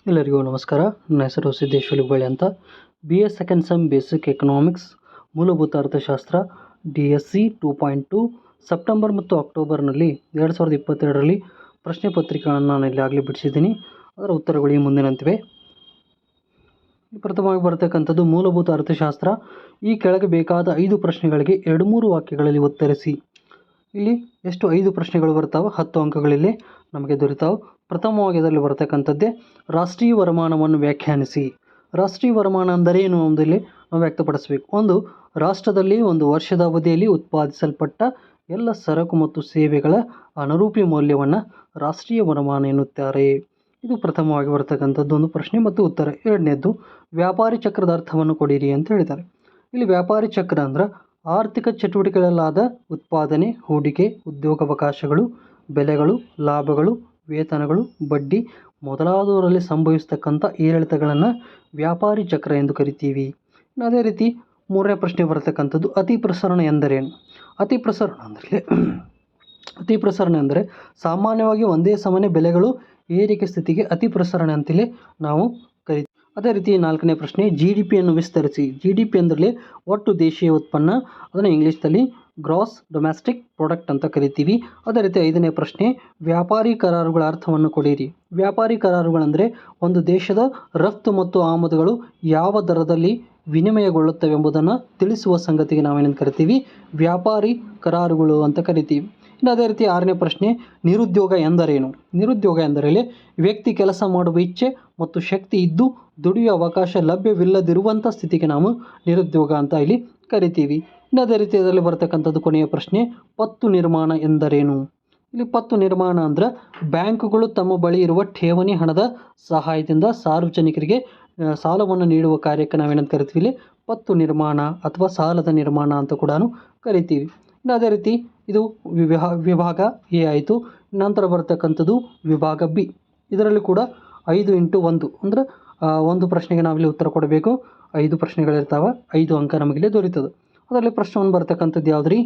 ಎಲ್ಲರಿಗೂ ನಮಸ್ಕಾರ. ನನ್ನ ಹೆಸರು ಸಿದ್ದೇಶ್ ಹುಲಿಬಳ್ಳಿ ಅಂತ. BA second sem basic economics ಮೂಲಭೂತ ಅರ್ಥಶಾಸ್ತ್ರ DSC 2.2 ಸೆಪ್ಟೆಂಬರ್ ಮತ್ತು ಅಕ್ಟೋಬರ್ನಲ್ಲಿ 2022ರಲ್ಲಿ ಪ್ರಶ್ನೆ ಪತ್ರಿಕೆಗಳನ್ನು ನಾನು ಈಗಾಗಲೇ ಬಿಡಿಸಿದ್ದೀನಿ. ಅದರ ಉತ್ತರಗಳು ಈ ಮುಂದಿನಂತಿವೆ. ಪ್ರಥಮವಾಗಿ ಬರತಕ್ಕಂಥದ್ದು ಮೂಲಭೂತ ಅರ್ಥಶಾಸ್ತ್ರ. ಈ ಕೆಳಗೆ ಬೇಕಾದ 5 ಪ್ರಶ್ನೆಗಳಿಗೆ 2-3 ವಾಕ್ಯಗಳಲ್ಲಿ ಉತ್ತರಿಸಿ. ಇಲ್ಲಿ ಎಷ್ಟು 5 ಪ್ರಶ್ನೆಗಳು ಬರ್ತಾವೆ, 10 ಅಂಕಗಳಲ್ಲಿ ನಮಗೆ ದೊರೆತಾವೆ. ಪ್ರಥಮವಾಗಿ ಅದರಲ್ಲಿ ಬರತಕ್ಕಂಥದ್ದೇ ರಾಷ್ಟ್ರೀಯ ವರಮಾನವನ್ನು ವ್ಯಾಖ್ಯಾನಿಸಿ. ರಾಷ್ಟ್ರೀಯ ವರಮಾನ ಅಂದರೆ ಏನು ಎಂಬುದರಲ್ಲಿ ನಾವು ವ್ಯಕ್ತಪಡಿಸಬೇಕು. ಒಂದು ರಾಷ್ಟ್ರದಲ್ಲಿ ಒಂದು ವರ್ಷದ ಅವಧಿಯಲ್ಲಿ ಉತ್ಪಾದಿಸಲ್ಪಟ್ಟ ಎಲ್ಲ ಸರಕು ಮತ್ತು ಸೇವೆಗಳ ಅನುರೂಪಿ ಮೌಲ್ಯವನ್ನು ರಾಷ್ಟ್ರೀಯ ವರಮಾನ ಎನ್ನುತ್ತಾರೆ. ಇದು ಪ್ರಥಮವಾಗಿ ಬರತಕ್ಕಂಥದ್ದು ಒಂದು ಪ್ರಶ್ನೆ ಮತ್ತು ಉತ್ತರ. ಎರಡನೇದ್ದು ವ್ಯಾಪಾರಿ ಚಕ್ರದ ಅರ್ಥವನ್ನು ಕೊಡಿರಿ ಅಂತ ಹೇಳಿದ್ದಾರೆ. ಇಲ್ಲಿ ವ್ಯಾಪಾರಿ ಚಕ್ರ ಅಂದ್ರೆ ಆರ್ಥಿಕ ಚಟುವಟಿಕೆಗಳಲ್ಲಾದ ಉತ್ಪಾದನೆ, ಹೂಡಿಕೆ, ಉದ್ಯೋಗಾವಕಾಶಗಳು, ಬೆಲೆಗಳು, ಲಾಭಗಳು, ವೇತನಗಳು, ಬಡ್ಡಿ ಮೊದಲಾದವರಲ್ಲಿ ಸಂಭವಿಸ್ತಕ್ಕಂಥ ಏರಿಳಿತಗಳನ್ನು ವ್ಯಾಪಾರಿ ಚಕ್ರ ಎಂದು ಕರಿತೀವಿ. ಅದೇ ರೀತಿ ಮೂರನೇ ಪ್ರಶ್ನೆ ಬರತಕ್ಕಂಥದ್ದು ಅತಿ ಪ್ರಸರಣ ಎಂದರೇನು? ಅತಿ ಪ್ರಸರಣ ಅಂದರೆ ಸಾಮಾನ್ಯವಾಗಿ ಒಂದೇ ಸಮನೆ ಬೆಲೆಗಳು ಏರಿಕೆ ಸ್ಥಿತಿಗೆ ಅತಿ ಪ್ರಸರಣ ಅಂತಲೇ ನಾವು ಕರಿತೀವಿ. ಅದೇ ರೀತಿ 4ನೇ ಪ್ರಶ್ನೆ GDPಯನ್ನು ವಿಸ್ತರಿಸಿ. GDP ಅಂದರೆ ಒಟ್ಟು ದೇಶೀಯ ಉತ್ಪನ್ನ, ಅದನ್ನು ಇಂಗ್ಲೀಷ್ನಲ್ಲಿ ಗ್ರಾಸ್ ಡೊಮೆಸ್ಟಿಕ್ ಪ್ರಾಡಕ್ಟ್ ಅಂತ ಕರಿತೀವಿ. ಅದೇ ರೀತಿ 5ನೇ ಪ್ರಶ್ನೆ ವ್ಯಾಪಾರಿ ಕರಾರುಗಳ ಅರ್ಥವನ್ನು ಕೊಡಿರಿ. ವ್ಯಾಪಾರಿ ಕರಾರುಗಳಂದರೆ ಒಂದು ದೇಶದ ರಫ್ತು ಮತ್ತು ಆಮದುಗಳು ಯಾವ ದರದಲ್ಲಿ ವಿನಿಮಯಗೊಳ್ಳುತ್ತವೆ ಎಂಬುದನ್ನು ತಿಳಿಸುವ ಸಂಗತಿಗೆ ನಾವೇನೇನು ಕರಿತೀವಿ, ವ್ಯಾಪಾರಿ ಕರಾರುಗಳು ಅಂತ ಕರಿತೀವಿ. ಇನ್ನು ಅದೇ ರೀತಿ 6ನೇ ಪ್ರಶ್ನೆ ನಿರುದ್ಯೋಗ ಎಂದರೇನು? ನಿರುದ್ಯೋಗ ಎಂದರೆ ವ್ಯಕ್ತಿ ಕೆಲಸ ಮಾಡುವ ಇಚ್ಛೆ ಮತ್ತು ಶಕ್ತಿ ಇದ್ದು ದುಡಿಯುವ ಅವಕಾಶ ಲಭ್ಯವಿಲ್ಲದಿರುವಂಥ ಸ್ಥಿತಿಗೆ ನಾವು ನಿರುದ್ಯೋಗ ಅಂತ ಇಲ್ಲಿ ಕರಿತೀವಿ. ಇನ್ನು ಅದೇ ರೀತಿ ಅದರಲ್ಲಿ ಬರ್ತಕ್ಕಂಥದ್ದು ಕೊನೆಯ ಪ್ರಶ್ನೆ ಪತ್ತು ನಿರ್ಮಾಣ ಎಂದರೇನು? ಇಲ್ಲಿ ಪತ್ತು ನಿರ್ಮಾಣ ಅಂದ್ರೆ ಬ್ಯಾಂಕುಗಳು ತಮ್ಮ ಬಳಿ ಇರುವ ಠೇವಣಿ ಹಣದ ಸಹಾಯದಿಂದ ಸಾರ್ವಜನಿಕರಿಗೆ ಸಾಲವನ್ನು ನೀಡುವ ಕಾರ್ಯಕ್ಕೆ ನಾವೇನಂತ ಕರಿತೀವಿ, ಇಲ್ಲಿ ಪತ್ತು ನಿರ್ಮಾಣ ಅಥವಾ ಸಾಲದ ನಿರ್ಮಾಣ ಅಂತ ಕೂಡ ಕರಿತೀವಿ. ಇನ್ನು ಅದೇ ರೀತಿ ಇದು ವಿಭಾಗ ಎ ಆಯಿತು. ನಂತರ ಬರ್ತಕ್ಕಂಥದ್ದು ವಿಭಾಗ ಬಿ. ಇದರಲ್ಲಿ ಕೂಡ 5x1 ಅಂದ್ರೆ ಒಂದು ಪ್ರಶ್ನೆಗೆ ನಾವಿಲ್ಲಿ ಉತ್ತರ ಕೊಡಬೇಕು. 5 ಪ್ರಶ್ನೆಗಳಿರ್ತಾವೆ, 5 ಅಂಕ ನಮಗಿಲ್ಲಿ ದೊರೀತದೆ. ಅದರಲ್ಲಿ ಪ್ರಶ್ನೆ 1 ಬರ್ತಕ್ಕಂಥದ್ದು ಯಾವುದ್ರಿ?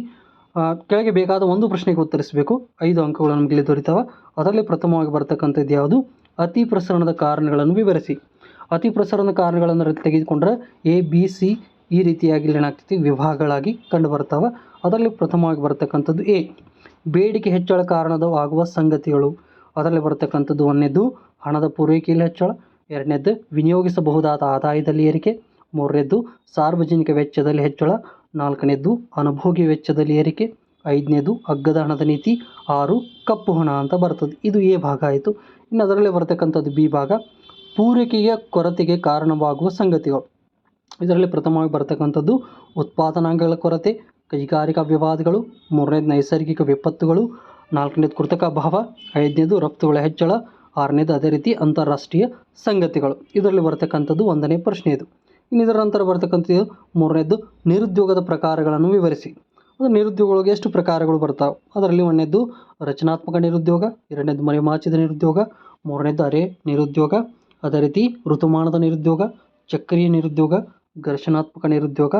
ಕೆಳಗೆ ಬೇಕಾದ ಒಂದು ಪ್ರಶ್ನೆಗೆ ಉತ್ತರಿಸಬೇಕು. 5 ಅಂಕಗಳು ನಮಗಿಲ್ಲಿ ದೊರೀತಾವೆ. ಅದರಲ್ಲಿ ಪ್ರಥಮವಾಗಿ ಬರ್ತಕ್ಕಂಥದ್ದು ಯಾವುದು? ಅತಿ ಪ್ರಸರಣದ ಕಾರಣಗಳನ್ನು ವಿವರಿಸಿ. ಅತಿ ಪ್ರಸರಣದ ಕಾರಣಗಳನ್ನು ತೆಗೆದುಕೊಂಡ್ರೆ ABC ಈ ರೀತಿಯಾಗಿ ಏನಾಗ್ತೈತಿ ವಿಭಾಗಗಳಾಗಿ ಕಂಡು ಬರ್ತಾವೆ. ಅದರಲ್ಲಿ ಪ್ರಥಮವಾಗಿ ಬರ್ತಕ್ಕಂಥದ್ದು ಎ ಬೇಡಿಕೆ ಹೆಚ್ಚಳ ಕಾರಣದ ಆಗುವ ಸಂಗತಿಗಳು. ಅದರಲ್ಲಿ ಬರ್ತಕ್ಕಂಥದ್ದು 1ನೇದು ಹಣದ ಪೂರೈಕೆಯಲ್ಲಿ ಹೆಚ್ಚಳ, 2ನೇದು ವಿನಿಯೋಗಿಸಬಹುದಾದ ಆದಾಯದಲ್ಲಿ ಏರಿಕೆ, 3ನೇದು ಸಾರ್ವಜನಿಕ ವೆಚ್ಚದಲ್ಲಿ ಹೆಚ್ಚಳ, 4ನೇದು ಅನುಭೋಗಿ ವೆಚ್ಚದಲ್ಲಿ ಏರಿಕೆ, 5ನೇದು ಅಗ್ಗದ ಹಣದ ನೀತಿ, 6 ಕಪ್ಪು ಹಣ ಅಂತ ಬರ್ತದೆ. ಇದು ಎ ಭಾಗ ಆಯಿತು. ಇನ್ನು ಅದರಲ್ಲಿ ಬರ್ತಕ್ಕಂಥದ್ದು ಬಿ ಭಾಗ ಪೂರೈಕೆಯ ಕೊರತೆಗೆ ಕಾರಣವಾಗುವ ಸಂಗತಿಗಳು. ಇದರಲ್ಲಿ ಪ್ರಥಮವಾಗಿ ಬರ್ತಕ್ಕಂಥದ್ದು ಉತ್ಪಾದನಾಂಗಗಳ ಕೊರತೆ, ಕೈಗಾರಿಕಾ ವಿವಾದಗಳು, 3ನೇದು ನೈಸರ್ಗಿಕ ವಿಪತ್ತುಗಳು, 4ನೇದು ಕೃತಕ ಅಭಾವ, 5ನೇದು ರಫ್ತುಗಳ ಹೆಚ್ಚಳ, 6ನೇದು ಅದೇ ರೀತಿ ಅಂತಾರಾಷ್ಟ್ರೀಯ ಸಂಗತಿಗಳು. ಇದರಲ್ಲಿ ಬರ್ತಕ್ಕಂಥದ್ದು 1ನೇ ಪ್ರಶ್ನೆ ಇದು. ಇನ್ನು ಇದರ ನಂತರ ಬರ್ತಕ್ಕಂಥದ್ದು 3ನೇದು ನಿರುದ್ಯೋಗದ ಪ್ರಕಾರಗಳನ್ನು ವಿವರಿಸಿ. ಅದು ನಿರುದ್ಯೋಗಗಳಿಗೆ ಎಷ್ಟು ಪ್ರಕಾರಗಳು ಬರ್ತಾವೆ? ಅದರಲ್ಲಿ 1ನೇದು ರಚನಾತ್ಮಕ ನಿರುದ್ಯೋಗ, 2ನೇದು ಮರೆಮಾಚಿದ ನಿರುದ್ಯೋಗ, 3ನೇದು ಅರೆ ನಿರುದ್ಯೋಗ, ಅದೇ ರೀತಿ ಋತುಮಾನದ ನಿರುದ್ಯೋಗ, ಚಕ್ರೀಯ ನಿರುದ್ಯೋಗ, ಘರ್ಷಣಾತ್ಮಕ ನಿರುದ್ಯೋಗ,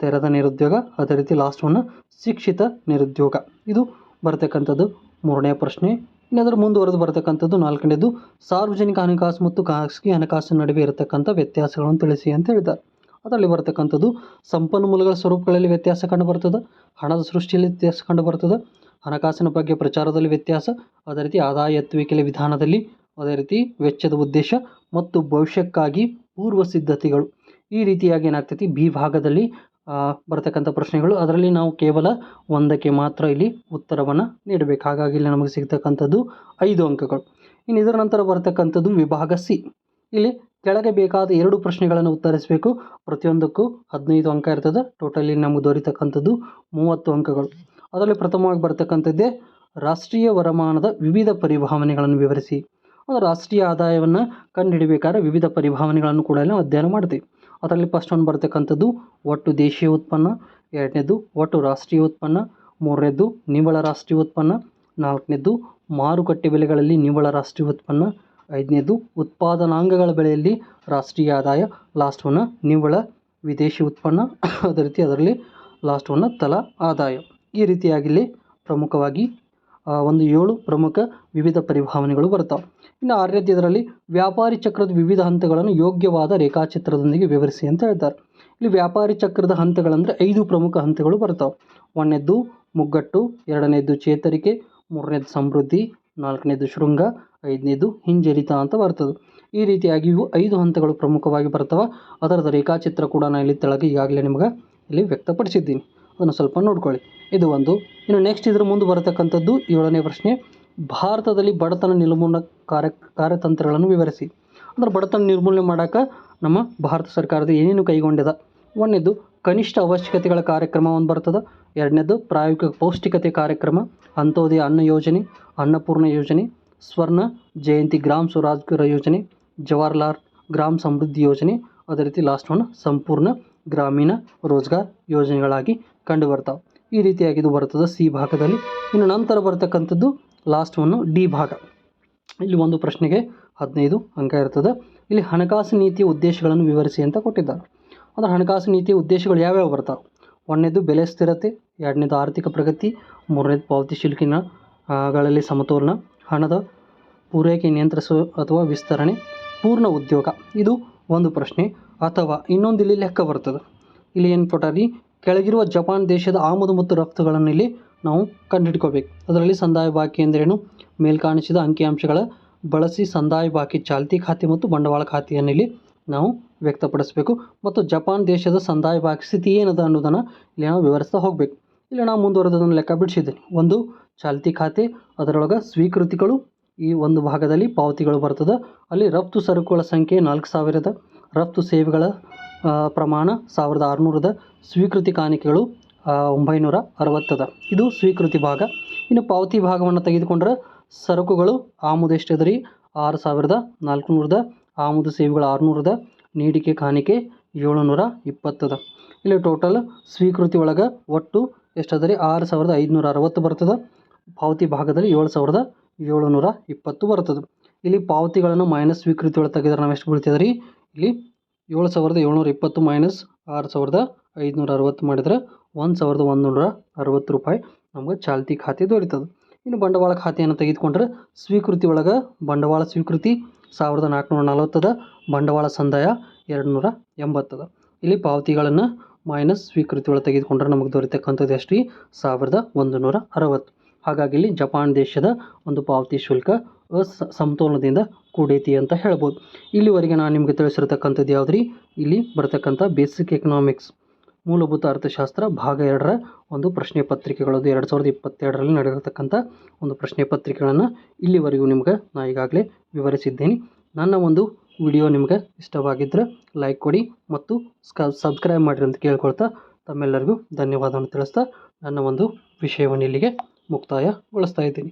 ತೆರೆದ ನಿರುದ್ಯೋಗ, ಅದೇ ರೀತಿ ಲಾಸ್ಟ್ ಒನ್ ಶಿಕ್ಷಿತ ನಿರುದ್ಯೋಗ. ಇದು ಬರ್ತಕ್ಕಂಥದ್ದು 3ನೇ ಪ್ರಶ್ನೆ. ಇನ್ನು ಅದರ ಮುಂದುವರೆದು ಬರ್ತಕ್ಕಂಥದ್ದು 4ನೇದು ಸಾರ್ವಜನಿಕ ಹಣಕಾಸು ಮತ್ತು ಖಾಸಗಿ ಹಣಕಾಸಿನ ನಡುವೆ ಇರತಕ್ಕಂಥ ವ್ಯತ್ಯಾಸಗಳನ್ನು ತಿಳಿಸಿ ಅಂತ ಹೇಳಿದ್ದಾರೆ. ಅದರಲ್ಲಿ ಬರ್ತಕ್ಕಂಥದ್ದು ಸಂಪನ್ಮೂಲಗಳ ಸ್ವರೂಪಗಳಲ್ಲಿ ವ್ಯತ್ಯಾಸ ಕಂಡು ಬರ್ತದೆ, ಹಣದ ಸೃಷ್ಟಿಯಲ್ಲಿ ವ್ಯತ್ಯಾಸ ಕಂಡು ಬರ್ತದೆ, ಹಣಕಾಸಿನ ಬಗ್ಗೆ ಪ್ರಚಾರದಲ್ಲಿ ವ್ಯತ್ಯಾಸ, ಅದೇ ರೀತಿ ಆದಾಯ ಎತ್ತುವಿಕೆಯ ವಿಧಾನದಲ್ಲಿ, ಅದೇ ರೀತಿ ವೆಚ್ಚದ ಉದ್ದೇಶ ಮತ್ತು ಭವಿಷ್ಯಕ್ಕಾಗಿ ಪೂರ್ವ ಸಿದ್ಧತೆಗಳು. ಈ ರೀತಿಯಾಗಿ ಏನಾಗ್ತೈತಿ ಬಿ ಭಾಗದಲ್ಲಿ ಬರ್ತಕ್ಕಂಥ ಪ್ರಶ್ನೆಗಳು. ಅದರಲ್ಲಿ ನಾವು ಕೇವಲ 1ಕ್ಕೆ ಮಾತ್ರ ಇಲ್ಲಿ ಉತ್ತರವನ್ನು ನೀಡಬೇಕು. ಹಾಗಾಗಿ ಇಲ್ಲಿ ನಮಗೆ ಸಿಗ್ತಕ್ಕಂಥದ್ದು 5 ಅಂಕಗಳು. ಇನ್ನು ಇದರ ನಂತರ ಬರ್ತಕ್ಕಂಥದ್ದು ವಿಭಾಗ ಸಿ. ಇಲ್ಲಿ ಕೆಳಗೆ ಬೇಕಾದ 2 ಪ್ರಶ್ನೆಗಳನ್ನು ಉತ್ತರಿಸಬೇಕು. ಪ್ರತಿಯೊಂದಕ್ಕೂ 15 ಅಂಕ ಇರ್ತದೆ. ಟೋಟಲಿ ನಮಗೆ ದೊರೀತಕ್ಕಂಥದ್ದು 30 ಅಂಕಗಳು. ಅದರಲ್ಲಿ ಪ್ರಥಮವಾಗಿ ಬರ್ತಕ್ಕಂಥದ್ದೇ ರಾಷ್ಟ್ರೀಯ ವರಮಾನದ ವಿವಿಧ ಪರಿಭಾವನೆಗಳನ್ನು ವಿವರಿಸಿ. ಅದು ರಾಷ್ಟ್ರೀಯ ಆದಾಯವನ್ನು ಕಂಡುಹಿಡಬೇಕಾದ್ರೆ ವಿವಿಧ ಪರಿಭಾವನೆಗಳನ್ನು ಕೂಡ ಅಧ್ಯಯನ ಮಾಡ್ತೀವಿ. ಅದರಲ್ಲಿ ಫಸ್ಟ್ 1 ಬರ್ತಕ್ಕಂಥದ್ದು ಒಟ್ಟು ದೇಶೀಯ ಉತ್ಪನ್ನ, 2ನೇದು ಒಟ್ಟು ರಾಷ್ಟ್ರೀಯ ಉತ್ಪನ್ನ, 3ನೇದು ನಿವ್ವಳ ರಾಷ್ಟ್ರೀಯ ಉತ್ಪನ್ನ, 4ನೇದು ಮಾರುಕಟ್ಟೆ ಬೆಲೆಗಳಲ್ಲಿ ನಿವ್ವಳ ರಾಷ್ಟ್ರೀಯ ಉತ್ಪನ್ನ, 5ನೇದು ಉತ್ಪಾದನಾಂಗಗಳ ಬೆಲೆಯಲ್ಲಿ ರಾಷ್ಟ್ರೀಯ ಆದಾಯ, ಲಾಸ್ಟ್ ಒನ್ ನಿವ್ವಳ ವಿದೇಶಿ ಉತ್ಪನ್ನ, ಅದೇ ರೀತಿ ಅದರಲ್ಲಿ ಲಾಸ್ಟ್ ಒನ್ ತಲಾ ಆದಾಯ. ಈ ರೀತಿಯಾಗಿ ಇಲ್ಲಿ ಪ್ರಮುಖವಾಗಿ ಒಂದು 7 ಪ್ರಮುಖ ವಿವಿಧ ಪರಿಭಾವನೆಗಳು ಬರ್ತಾವೆ. ಇನ್ನು 6ನೇದು ಇದರಲ್ಲಿ ವ್ಯಾಪಾರಿ ಚಕ್ರದ ವಿವಿಧ ಹಂತಗಳನ್ನು ಯೋಗ್ಯವಾದ ರೇಖಾಚಿತ್ರದೊಂದಿಗೆ ವಿವರಿಸಿ ಅಂತ ಹೇಳ್ತಾರೆ. ಇಲ್ಲಿ ವ್ಯಾಪಾರಿ ಚಕ್ರದ ಹಂತಗಳಂದರೆ 5 ಪ್ರಮುಖ ಹಂತಗಳು ಬರ್ತಾವೆ. 1ನೇದು ಮುಗ್ಗಟ್ಟು, 2ನೇದು ಚೇತರಿಕೆ, 3ನೇದು ಸಮೃದ್ಧಿ, 4ನೇದು ಶೃಂಗ, 5ನೇದು ಹಿಂಜರಿತ ಅಂತ ಬರ್ತದೆ. ಈ ರೀತಿಯಾಗಿ ಇವು 5 ಹಂತಗಳು ಪ್ರಮುಖವಾಗಿ ಬರ್ತವೆ. ಅದರದ ರೇಖಾಚಿತ್ರ ಕೂಡ ನಾನು ಇಲ್ಲಿ ತೆಳಗೆ ಈಗಾಗಲೇ ನಿಮಗೆ ಇಲ್ಲಿ ವ್ಯಕ್ತಪಡಿಸಿದ್ದೀನಿ. ಅದನ್ನು ಸ್ವಲ್ಪ ನೋಡ್ಕೊಳ್ಳಿ. ಇದು ಒಂದು. ಇನ್ನು ನೆಕ್ಸ್ಟ್ ಇದ್ರ ಮುಂದೆ ಬರತಕ್ಕಂಥದ್ದು 7ನೇ ಪ್ರಶ್ನೆ, ಭಾರತದಲ್ಲಿ ಬಡತನ ನಿರ್ಮೂಲನಾ ಕಾರ್ಯತಂತ್ರಗಳನ್ನು ವಿವರಿಸಿ. ಅಂದ್ರೆ ಬಡತನ ನಿರ್ಮೂಲನೆ ಮಾಡೋಕೆ ನಮ್ಮ ಭಾರತ ಸರ್ಕಾರದ ಏನೇನು ಕೈಗೊಂಡಿದೆ. 1ನೇದು ಕನಿಷ್ಠ ಅವಶ್ಯಕತೆಗಳ ಕಾರ್ಯಕ್ರಮ ಒಂದು ಬರ್ತದೆ. 2ನೇದು ಪ್ರಾಯೋಗಿಕ ಪೌಷ್ಟಿಕತೆ ಕಾರ್ಯಕ್ರಮ, ಅಂತ್ಯೋದಯ ಅನ್ನ ಯೋಜನೆ, ಅನ್ನಪೂರ್ಣ ಯೋಜನೆ, ಸ್ವರ್ಣ ಜಯಂತಿ ಗ್ರಾಮ ಸ್ವರಾಜ್ಗರ ಯೋಜನೆ, ಜವಾಹರ್ಲಾಲ್ ಗ್ರಾಮ ಸಮೃದ್ಧಿ ಯೋಜನೆ, ಅದೇ ರೀತಿ ಲಾಸ್ಟ್ ಒನ್ ಸಂಪೂರ್ಣ ಗ್ರಾಮೀಣ ರೋಜ್ಗಾರ್ ಯೋಜನೆಗಳಾಗಿ ಕಂಡು ಬರ್ತಾವೆ. ಈ ರೀತಿಯಾಗಿ ಇದು ಬರ್ತದೆ ಸಿ ಭಾಗದಲ್ಲಿ. ಇನ್ನು ನಂತರ ಬರ್ತಕ್ಕಂಥದ್ದು ಲಾಸ್ಟ್ ಒನ್ನು ಡಿ ಭಾಗ. ಇಲ್ಲಿ ಒಂದು ಪ್ರಶ್ನೆಗೆ 15 ಅಂಕ ಇರ್ತದೆ. ಇಲ್ಲಿ ಹಣಕಾಸು ನೀತಿಯ ಉದ್ದೇಶಗಳನ್ನು ವಿವರಿಸಿ ಅಂತ ಕೊಟ್ಟಿದ್ದಾರೆ. ಅಂದರೆ ಹಣಕಾಸು ನೀತಿಯ ಉದ್ದೇಶಗಳು ಯಾವ್ಯಾವ ಬರ್ತಾವೆ. 1ನೇದು ಬೆಲೆ ಸ್ಥಿರತೆ, 2ನೇದು ಆರ್ಥಿಕ ಪ್ರಗತಿ, 3ನೇದು ಪಾವತಿ ಶುಲ್ಕಿನ ಗಳಲ್ಲಿ ಸಮತೋಲನ, ಹಣದ ಪೂರೈಕೆ ನಿಯಂತ್ರಿಸುವ ಅಥವಾ ವಿಸ್ತರಣೆ, ಪೂರ್ಣ ಉದ್ಯೋಗ. ಇದು ಒಂದು ಪ್ರಶ್ನೆ. ಅಥವಾ ಇನ್ನೊಂದು ಇಲ್ಲಿ ಲೆಕ್ಕ ಬರ್ತದೆ. ಇಲ್ಲಿ ಏನು ಕೊಟ್ಟಾರಿ, ಕೆಳಗಿರುವ ಜಪಾನ್ ದೇಶದ ಆಮದು ಮತ್ತು ರಫ್ತುಗಳನ್ನು ಇಲ್ಲಿ ನಾವು ಕಂಡುಹಿಡ್ಕೋಬೇಕು. ಅದರಲ್ಲಿ ಸಂದಾಯ ಬಾಕಿ ಎಂದರೇನು, ಮೇಲ್ಕಾಣಿಸಿದ ಅಂಕಿಅಂಶಗಳ ಬಳಸಿ ಸಂದಾಯ ಬಾಕಿ ಚಾಲ್ತಿ ಖಾತೆ ಮತ್ತು ಬಂಡವಾಳ ಖಾತೆಯನ್ನು ಇಲ್ಲಿ ನಾವು ವ್ಯಕ್ತಪಡಿಸಬೇಕು. ಮತ್ತು ಜಪಾನ್ ದೇಶದ ಸಂದಾಯ ಬಾಕಿ ಸ್ಥಿತಿ ಏನದ ಅನ್ನೋದನ್ನು ಇಲ್ಲಿ ನಾವು ವಿವರಿಸ್ತಾ ಹೋಗಬೇಕು. ಇಲ್ಲಿ ನಾವು ಮುಂದುವರೆದನ್ನು ಲೆಕ್ಕ ಬಿಡಿಸಿದ್ದೀನಿ. ಒಂದು ಚಾಲ್ತಿ ಖಾತೆ, ಅದರೊಳಗೆ ಸ್ವೀಕೃತಿಗಳು, ಈ ಒಂದು ಭಾಗದಲ್ಲಿ ಪಾವತಿಗಳು ಬರ್ತದೆ. ಅಲ್ಲಿ ರಫ್ತು ಸರಕುಗಳ ಸಂಖ್ಯೆ 4000, ರಫ್ತು ಸೇವೆಗಳ ಪ್ರಮಾಣ 1600, ಸ್ವೀಕೃತಿ ಕಾಣಿಕೆಗಳು 960. ಇದು ಸ್ವೀಕೃತಿ ಭಾಗ. ಇನ್ನು ಪಾವತಿ ಭಾಗವನ್ನು ತೆಗೆದುಕೊಂಡ್ರೆ ಸರಕುಗಳು ಆಮದು ಎಷ್ಟಿದೆ ರೀ 6400, ಆಮದು ಸೇವೆಗಳು 600, ನೀಡಿಕೆ ಕಾಣಿಕೆ 720. ಇಲ್ಲಿ ಟೋಟಲ್ ಸ್ವೀಕೃತಿ ಒಳಗೆ ಒಟ್ಟು ಎಷ್ಟದ ರೀ 6560 ಬರ್ತದೆ. ಪಾವತಿ ಭಾಗದಲ್ಲಿ 7720 ಬರ್ತದೆ. ಇಲ್ಲಿ ಪಾವತಿಗಳನ್ನು ಮೈನಸ್ ಸ್ವೀಕೃತಿ ಒಳಗೆ ತೆಗೆದ್ರೆ ನಾವು ಎಷ್ಟು ಬೀಳ್ತದೆ ರೀ, ಇಲ್ಲಿ 7720 ಮೈನಸ್ 6560 ಮಾಡಿದರೆ 1160 ರೂಪಾಯಿ ನಮ್ಗೆ ಚಾಲ್ತಿ ಖಾತೆ ದೊರೀತದೆ. ಇನ್ನು ಬಂಡವಾಳ ಖಾತೆಯನ್ನು ತೆಗೆದುಕೊಂಡ್ರೆ ಸ್ವೀಕೃತಿ ಒಳಗೆ ಬಂಡವಾಳ ಸ್ವೀಕೃತಿ 1440, ಬಂಡವಾಳ ಸಂದಾಯ 280. ಇಲ್ಲಿ ಪಾವತಿಗಳನ್ನು ಮೈನಸ್ ಸ್ವೀಕೃತಿ ಒಳಗೆ ತೆಗೆದುಕೊಂಡ್ರೆ ನಮಗೆ ದೊರೀತಕ್ಕಂಥದ್ದು ಎಷ್ಟು ರೀ 1160. ಹಾಗಾಗಿ ಇಲ್ಲಿ ಜಪಾನ್ ದೇಶದ ಒಂದು ಪಾವತಿ ಶುಲ್ಕ ಸಮತೋಲನದಿಂದ ಕೂಡೈತಿ ಅಂತ ಹೇಳ್ಬೋದು. ಇಲ್ಲಿವರೆಗೆ ನಾನು ನಿಮಗೆ ತಿಳಿಸಿರ್ತಕ್ಕಂಥದ್ದು ಯಾವ್ದು ರೀ, ಇಲ್ಲಿ ಬರ್ತಕ್ಕಂಥ ಬೇಸಿಕ್ ಎಕನಾಮಿಕ್ಸ್ ಮೂಲಭೂತ ಅರ್ಥಶಾಸ್ತ್ರ ಭಾಗ 2ರ ಒಂದು ಪ್ರಶ್ನೆ ಪತ್ರಿಕೆಗಳದು 2022ರಲ್ಲಿ ನಡೆದಿರತಕ್ಕಂಥ ಒಂದು ಪ್ರಶ್ನೆ ಪತ್ರಿಕೆಗಳನ್ನು ಇಲ್ಲಿವರೆಗೂ ನಿಮ್ಗೆ ನಾನು ಈಗಾಗಲೇ ವಿವರಿಸಿದ್ದೇನೆ. ನನ್ನ ಒಂದು ವಿಡಿಯೋ ನಿಮ್ಗೆ ಇಷ್ಟವಾಗಿದ್ದರೆ ಲೈಕ್ ಕೊಡಿ ಮತ್ತು ಸಬ್ಸ್ಕ್ರೈಬ್ ಮಾಡಿರಿ ಅಂತ ಕೇಳ್ಕೊಳ್ತಾ ತಮ್ಮೆಲ್ಲರಿಗೂ ಧನ್ಯವಾದವನ್ನು ತಿಳಿಸ್ತಾ ನನ್ನ ಒಂದು ವಿಷಯವನ್ನು ಇಲ್ಲಿಗೆ ಮುಕ್ತಾಯಗೊಳಿಸ್ತಾ ಇದ್ದೀನಿ.